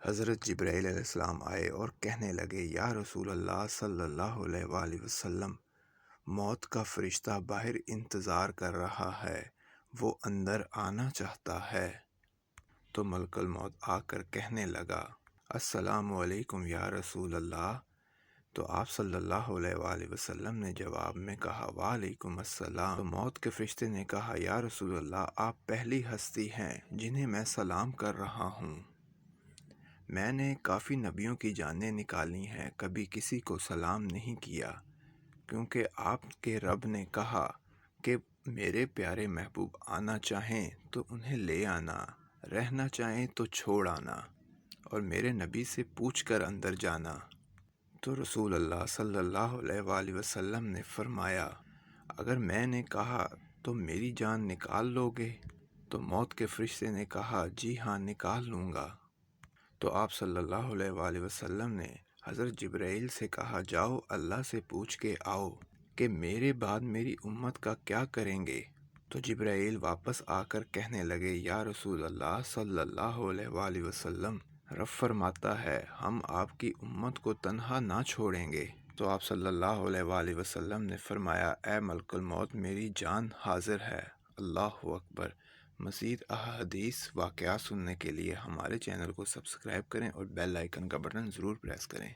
حضرت جبرائیل علیہ السلام آئے اور کہنے لگے، یا رسول اللہ صلی اللہ علیہ وآلہ وسلم، موت کا فرشتہ باہر انتظار کر رہا ہے، وہ اندر آنا چاہتا ہے۔ تو ملک الموت آ کر کہنے لگا، السلام علیکم یا رسول اللہ۔ تو آپ صلی اللہ علیہ وآلہ وسلم نے جواب میں کہا، وعلیکم السلام۔ تو موت کے فرشتے نے کہا، یا رسول اللہ، آپ پہلی ہستی ہیں جنہیں میں سلام کر رہا ہوں۔ میں نے کافی نبیوں کی جانیں نکالی ہیں، کبھی کسی کو سلام نہیں کیا، کیونکہ آپ کے رب نے کہا کہ میرے پیارے محبوب آنا چاہیں تو انہیں لے آنا، رہنا چاہیں تو چھوڑ آنا، اور میرے نبی سے پوچھ کر اندر جانا۔ تو رسول اللہ صلی اللہ علیہ وآلہ وسلم نے فرمایا، اگر میں نے کہا تو میری جان نکال لو گے؟ تو موت کے فرشتے نے کہا، جی ہاں، نکال لوں گا۔ تو آپ صلی اللہ علیہ وآلہ وسلم نے حضرت جبرائیل سے کہا، جاؤ اللہ سے پوچھ کے آؤ کہ میرے بعد میری امت کا کیا کریں گے۔ تو جبرائیل واپس آ کر کہنے لگے، یا رسول اللہ صلی اللہ علیہ وآلہ وسلم، رب فرماتا ہے ہم آپ کی امت کو تنہا نہ چھوڑیں گے۔ تو آپ صلی اللہ علیہ وآلہ وسلم نے فرمایا، اے ملک الموت، میری جان حاضر ہے۔ اللہ اکبر۔ مزید احادیث واقعات سننے کے لیے ہمارے چینل کو سبسکرائب کریں اور بیل آئیکن کا بٹن ضرور پریس کریں۔